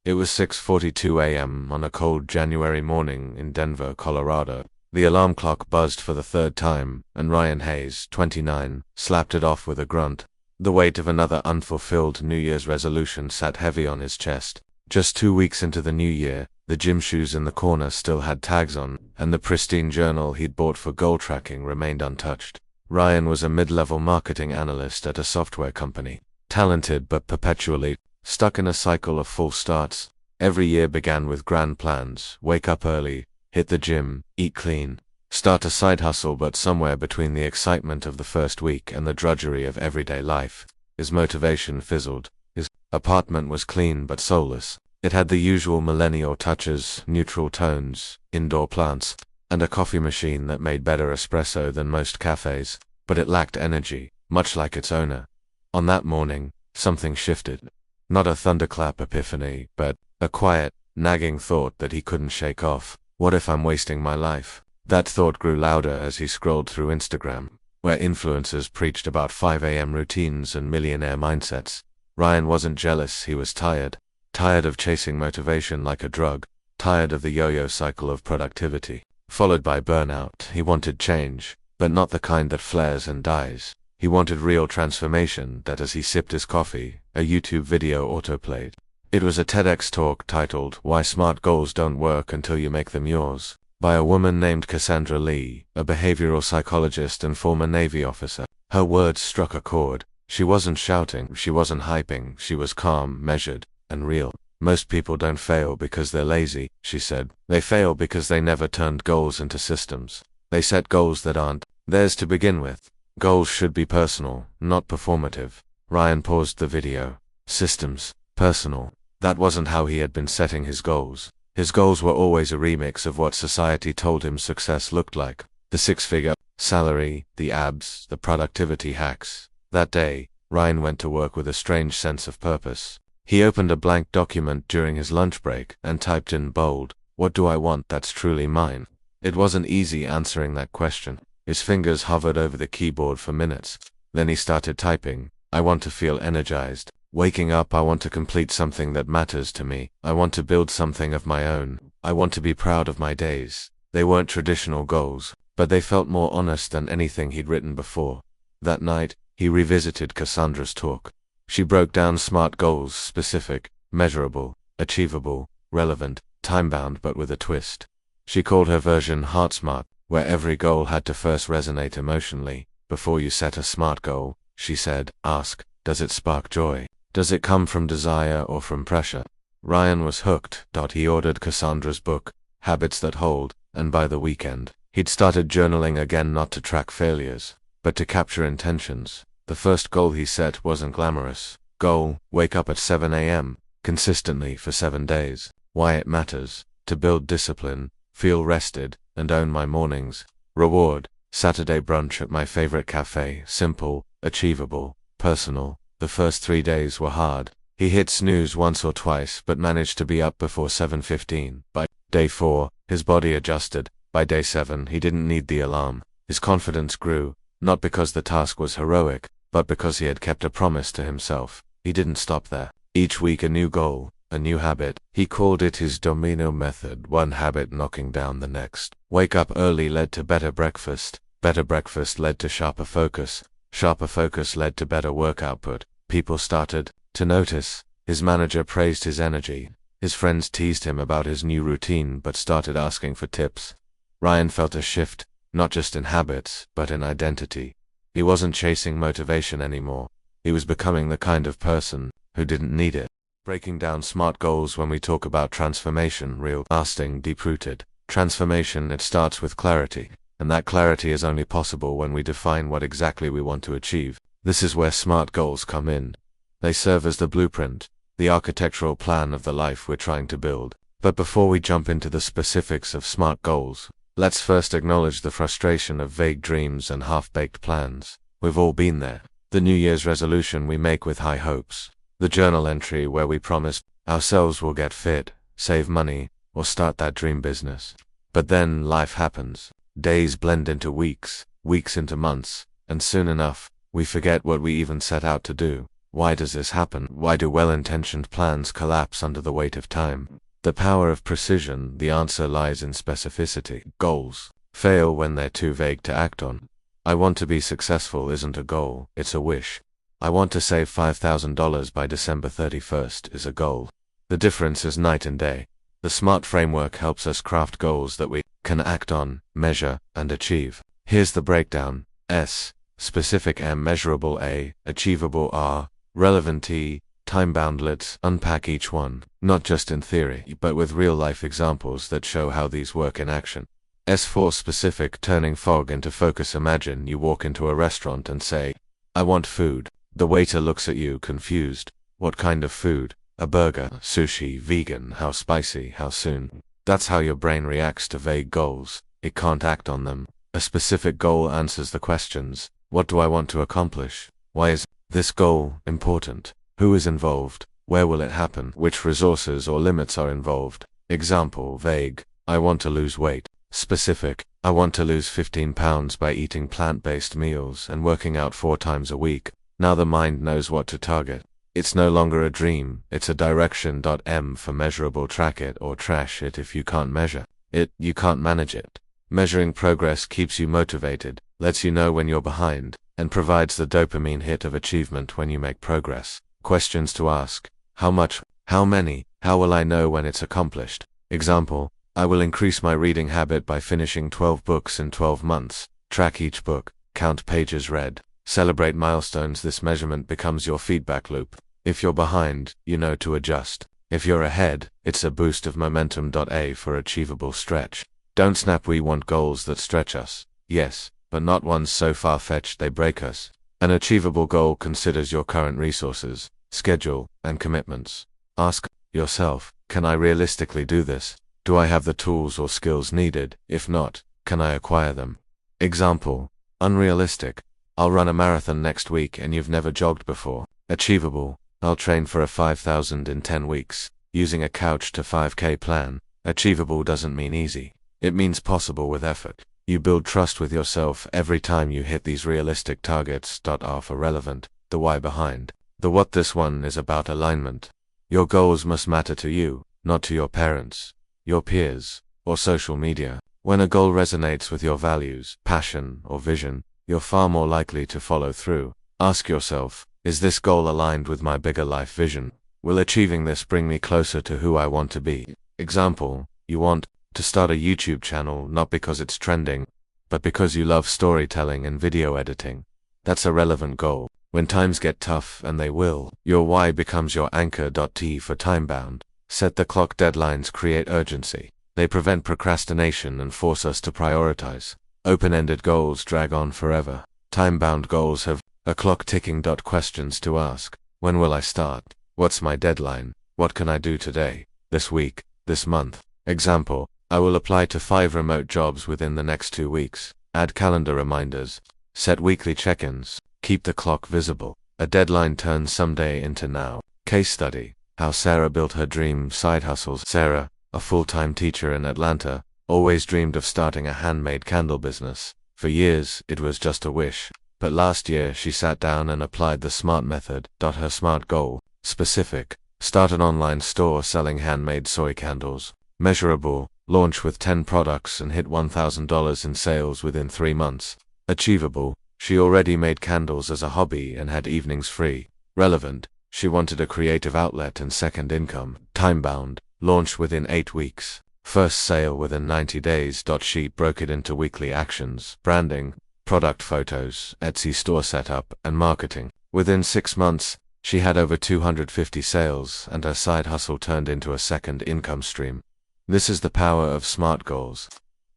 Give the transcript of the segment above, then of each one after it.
It was 6:42 a.m. on a cold January morning in Denver, Colorado. The alarm clock buzzed for the third time, and Ryan Hayes, 29, slapped it off with a grunt. The weight of another unfulfilled New Year's resolution sat heavy on his chest. Just 2 weeks into the new year, the gym shoes in the corner still had tags on, and the pristine journal he'd bought for goal tracking remained untouched. Ryan was a mid-level marketing analyst at a software company. Talented but perpetually stuck in a cycle of false starts. Every year began with grand plans: wake up early, hit the gym, eat clean, start a side hustle, but somewhere between the excitement of the first week and the drudgery of everyday life, his motivation fizzled. His apartment was clean but soulless. It had the usual millennial touches, neutral tones, indoor plants, and a coffee machine that made better espresso than most cafes, but it lacked energy, much like its owner. On that morning, something shifted. Not a thunderclap epiphany, but a quiet, nagging thought that he couldn't shake off. What if I'm wasting my life? That thought grew louder as he scrolled through Instagram, where influencers preached about 5 a.m. routines and millionaire mindsets. Ryan wasn't jealous, he was tired. Tired of chasing motivation like a drug. Tired of the yo-yo cycle of productivity, followed by burnout. He wanted change, but not the kind that flares and dies. He wanted real transformation. That as he sipped his coffee, a YouTube video autoplayed. It was a TEDx talk titled "Why Smart Goals Don't Work Until You Make Them Yours," by a woman named Cassandra Lee, a behavioral psychologist and former Navy officer. Her words struck a chord. She wasn't shouting, she wasn't hyping, she was calm, measured, and real. Most people don't fail because they're lazy, she said. They fail because they never turned goals into systems. They set goals that aren't theirs to begin with. Goals should be personal, not performative. Ryan paused the video. Systems, personal. That wasn't how he had been setting his goals. His goals were always a remix of what society told him success looked like. The six-figure salary, the abs, the productivity hacks. That day, Ryan went to work with a strange sense of purpose. He opened a blank document during his lunch break and typed in bold, "What do I want that's truly mine?" It wasn't easy answering that question. His fingers hovered over the keyboard for minutes. Then he started typing, "I want to feel energized. Waking up, I want to complete something that matters to me. I want to build something of my own. I want to be proud of my days." They weren't traditional goals, but they felt more honest than anything he'd written before. That night, he revisited Cassandra's talk. She broke down SMART goals: specific, measurable, achievable, relevant, time-bound but with a twist. She called her version Heart Smart, where every goal had to first resonate emotionally. Before you set a SMART goal, she said, ask, does it spark joy? Does it come from desire or from pressure? Ryan was hooked. He ordered Cassandra's book, Habits That Hold, and by the weekend, he'd started journaling again, not to track failures, but to capture intentions. The first goal he set wasn't glamorous. Goal, wake up at 7 a.m., consistently for 7 days. Why it matters: to build discipline, feel rested, and own my mornings. Reward, Saturday brunch at my favorite cafe. Simple, achievable, personal. The first 3 days were hard. He hit snooze once or twice but managed to be up before 7:15. By day 4, his body adjusted. By day 7, he didn't need the alarm. His confidence grew, not because the task was heroic, but because he had kept a promise to himself. He didn't stop there. Each week a new goal, a new habit. He called it his domino method, one habit knocking down the next. Wake up early led to better breakfast. Better breakfast led to sharper focus. Sharper focus led to better work output. People started to notice. His manager praised his energy. His friends teased him about his new routine but started asking for tips. Ryan felt a shift, not just in habits, but in identity. He wasn't chasing motivation anymore. He was becoming the kind of person who didn't need it. Breaking down SMART goals. When we talk about transformation, real, lasting, deep-rooted transformation, it starts with clarity. And that clarity is only possible when we define what exactly we want to achieve. This is where SMART goals come in. They serve as the blueprint, the architectural plan of the life we're trying to build. But before we jump into the specifics of SMART goals, let's first acknowledge the frustration of vague dreams and half-baked plans. We've all been there. The New Year's resolution we make with high hopes. The journal entry where we promise ourselves we'll get fit, save money, or start that dream business. But then life happens. Days blend into weeks, weeks into months, and soon enough, we forget what we even set out to do. Why does this happen? Why do well-intentioned plans collapse under the weight of time? The power of precision. The answer lies in specificity. Goals fail when they're too vague to act on. I want to be successful isn't a goal, it's a wish. I want to save $5,000 by December 31st is a goal. The difference is night and day. The SMART framework helps us craft goals that we can act on, measure, and achieve. Here's the breakdown. S. Specific. M. Measurable. A. Achievable. R. Relevant. T. Time-bound. Let's unpack each one, not just in theory, but with real-life examples that show how these work in action. S4. Specific. Turning fog into focus. Imagine you walk into a restaurant and say, "I want food." The waiter looks at you, confused. What kind of food? A burger, sushi, vegan, how spicy, how soon? That's how your brain reacts to vague goals. It can't act on them. A specific goal answers the questions. What do I want to accomplish? Why is this goal important? Who is involved? Where will it happen? Which resources or limits are involved? Example, vague. I want to lose weight. Specific. I want to lose 15 pounds by eating plant-based meals and working out 4 times a week. Now the mind knows what to target. It's no longer a dream, it's a direction. M for measurable. Track it or trash it. If you can't measure it, you can't manage it. Measuring progress keeps you motivated, lets you know when you're behind, and provides the dopamine hit of achievement when you make progress. Questions to ask. How much? How many? How will I know when it's accomplished? Example, I will increase my reading habit by finishing 12 books in 12 months. Track each book. Count pages read. Celebrate milestones. This measurement becomes your feedback loop. If you're behind, you know to adjust. If you're ahead, it's a boost of momentum. A for achievable. Stretch. Don't snap. We want goals that stretch us. Yes, but not ones so far-fetched they break us. An achievable goal considers your current resources, schedule, and commitments. Ask yourself, can I realistically do this? Do I have the tools or skills needed? If not, can I acquire them? Example, unrealistic. I'll run a marathon next week and you've never jogged before. Achievable. I'll train for a 5,000 in 10 weeks, using a couch to 5K plan. Achievable doesn't mean easy. It means possible with effort. You build trust with yourself every time you hit these realistic targets. R for relevant. The why behind. The what. This one is about alignment. Your goals must matter to you, not to your parents, your peers, or social media. When a goal resonates with your values, passion, or vision, you're far more likely to follow through. Ask yourself, is this goal aligned with my bigger life vision? Will achieving this bring me closer to who I want to be? Example, you want to start a YouTube channel not because it's trending, but because you love storytelling and video editing. That's a relevant goal. When times get tough, and they will, your why becomes your anchor. T for time-bound. Set the clock. Deadlines create urgency. They prevent procrastination and force us to prioritize. Open-ended goals drag on forever. Time-bound goals have a clock ticking. Questions to ask. When will I start? What's my deadline? What can I do today, this week, this month? Example, I will apply to 5 remote jobs within the next 2 weeks. Add calendar reminders. Set weekly check-ins. Keep the clock visible. A deadline turns someday into now. Case study. How Sarah built her dream side hustles. Sarah, a full-time teacher in Atlanta, always dreamed of starting a handmade candle business. For years, it was just a wish. But last year, she sat down and applied the SMART method. Her SMART goal. Specific. Start an online store selling handmade soy candles. Measurable. Launch with 10 products and hit $1,000 in sales within 3 months. Achievable. She already made candles as a hobby and had evenings free. Relevant. She wanted a creative outlet and second income. Time-bound. Launch within 8 weeks. First sale within 90 days. She broke it into weekly actions. Branding, product photos, Etsy store setup, and marketing. Within 6 months, she had over 250 sales, and her side hustle turned into a second income stream. This is the power of SMART goals.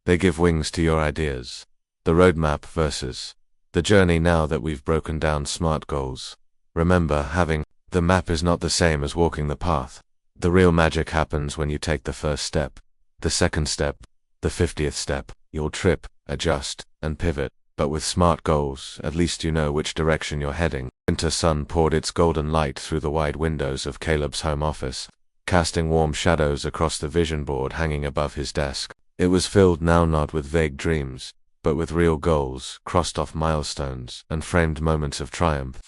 They give wings to your ideas. The roadmap versus the journey. Now that we've broken down SMART goals, remember, having the map is not the same as walking the path. The real magic happens when you take the first step, the second step, the 50th step. You'll trip, adjust, and pivot, but with SMART goals, at least you know which direction you're heading. Winter sun poured its golden light through the wide windows of Caleb's home office, casting warm shadows across the vision board hanging above his desk. It was filled now not with vague dreams, but with real goals, crossed off milestones, and framed moments of triumph.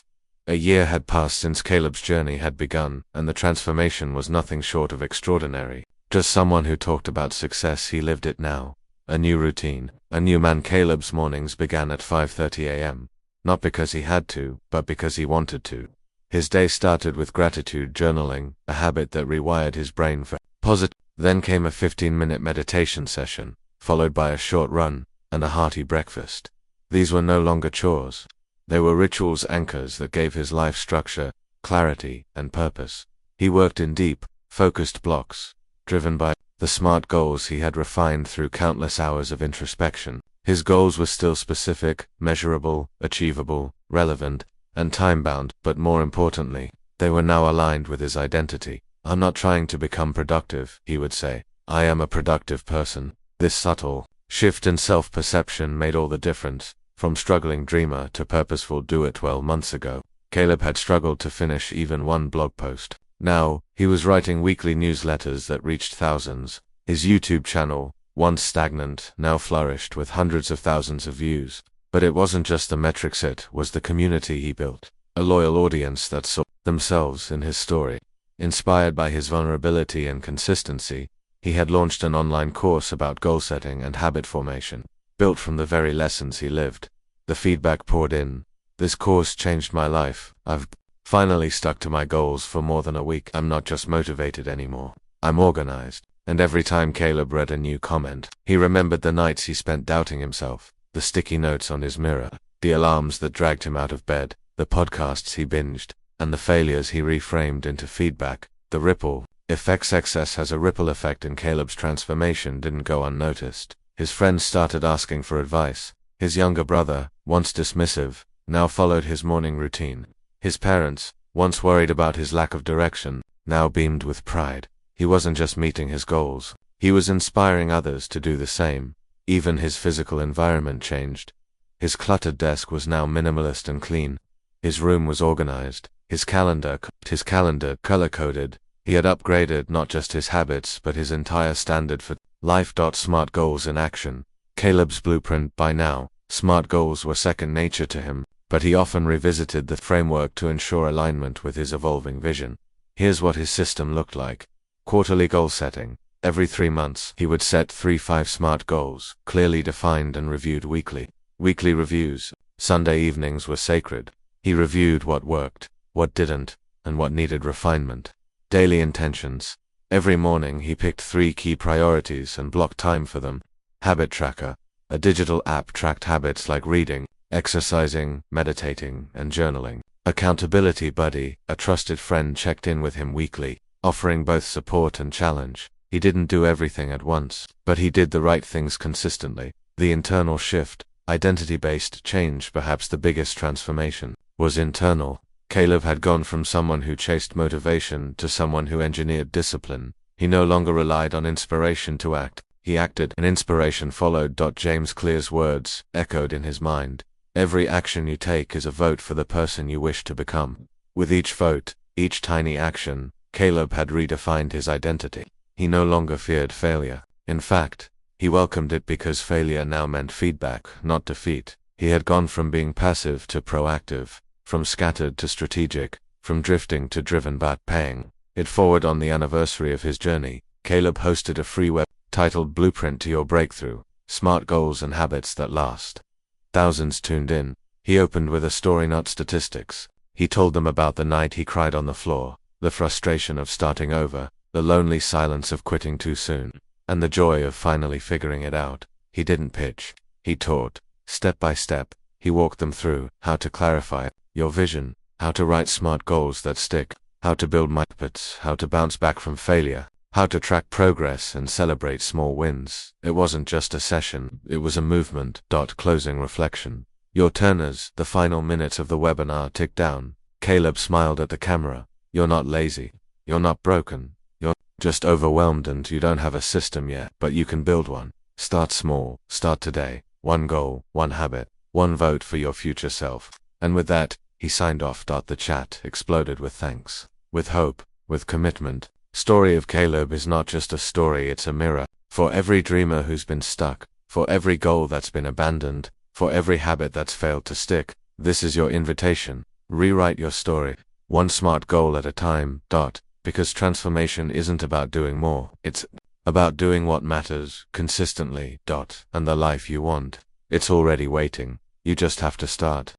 A year had passed since Caleb's journey had begun, and the transformation was nothing short of extraordinary. Just someone who talked about success, he lived it now. A new routine, a new man. Caleb's mornings began at 5:30 a.m. Not because he had to, but because he wanted to. His day started with gratitude journaling, a habit that rewired his brain for positive. Then came a 15-minute meditation session, followed by a short run, and a hearty breakfast. These were no longer chores. They were rituals, anchors that gave his life structure, clarity, and purpose. He worked in deep, focused blocks, driven by the SMART goals he had refined through countless hours of introspection. His goals were still specific, measurable, achievable, relevant, and time-bound, but more importantly, they were now aligned with his identity. "I'm not trying to become productive," he would say. "I am a productive person." This subtle shift in self-perception made all the difference. From struggling dreamer to purposeful doer 12 months ago, Caleb had struggled to finish even one blog post. Now, he was writing weekly newsletters that reached thousands. His YouTube channel, once stagnant, now flourished with hundreds of thousands of views. But it wasn't just the metrics, it was the community he built. A loyal audience that saw themselves in his story. Inspired by his vulnerability and consistency, he had launched an online course about goal setting and habit formation. Built from the very lessons he lived. The feedback poured in. "This course changed my life. I've finally stuck to my goals for more than a week. I'm not just motivated anymore. I'm organized." And every time Caleb read a new comment, he remembered the nights he spent doubting himself, the sticky notes on his mirror, the alarms that dragged him out of bed, the podcasts he binged, and the failures he reframed into feedback. The ripple effect. Success has a ripple effect, and Caleb's transformation didn't go unnoticed. His friends started asking for advice. His younger brother, once dismissive, now followed his morning routine. His parents, once worried about his lack of direction, now beamed with pride. He wasn't just meeting his goals, he was inspiring others to do the same. Even his physical environment changed. His cluttered desk was now minimalist and clean. His room was organized, his calendar color-coded. He had upgraded not just his habits but his entire standard for life. SMART goals in action. Caleb's blueprint. By now, SMART goals were second nature to him, but he often revisited the framework to ensure alignment with his evolving vision. Here's what his system looked like. Quarterly goal setting. Every 3 months, he would set 3-5 SMART goals, clearly defined and reviewed weekly. Weekly reviews. Sunday evenings were sacred. He reviewed what worked, what didn't, and what needed refinement. Daily intentions. Every morning he picked 3 key priorities and blocked time for them. Habit Tracker. A digital app tracked habits like reading, exercising, meditating, and journaling. Accountability Buddy. A trusted friend checked in with him weekly, offering both support and challenge. He didn't do everything at once, but he did the right things consistently. The internal shift. Identity-based change. Perhaps the biggest transformation was internal. Caleb had gone from someone who chased motivation to someone who engineered discipline. He no longer relied on inspiration to act, he acted, and inspiration followed. James Clear's words echoed in his mind. Every action you take is a vote for the person you wish to become. With each vote, each tiny action, Caleb had redefined his identity. He no longer feared failure. In fact, he welcomed it because failure now meant feedback, not defeat. He had gone from being passive to proactive, from scattered to strategic, from drifting to driven. But paying it forward. On the anniversary of his journey, Caleb hosted a free web titled Blueprint to Your Breakthrough, SMART Goals and Habits That Last. Thousands tuned in. He opened with a story, not statistics. He told them about the night he cried on the floor, the frustration of starting over, the lonely silence of quitting too soon, and the joy of finally figuring it out. He didn't pitch, he taught. Step by step, he walked them through how to clarify your vision, how to write SMART goals that stick, how to build habits, how to bounce back from failure, how to track progress and celebrate small wins. It wasn't just a session, it was a movement. Closing reflection. Your turners. The final minutes of the webinar ticked down. Caleb smiled at the camera. You're not lazy. You're not broken. You're just overwhelmed, and you don't have a system yet, but you can build one. Start small. Start today. One goal, one habit, one vote for your future self. And with that, he signed off. The chat exploded with thanks, with hope, with commitment. Story of Caleb is not just a story, it's a mirror. For every dreamer who's been stuck, for every goal that's been abandoned, for every habit that's failed to stick, this is your invitation. Rewrite your story. One smart goal at a time. Because transformation isn't about doing more. It's about doing what matters, consistently. And the life you want. It's already waiting. You just have to start.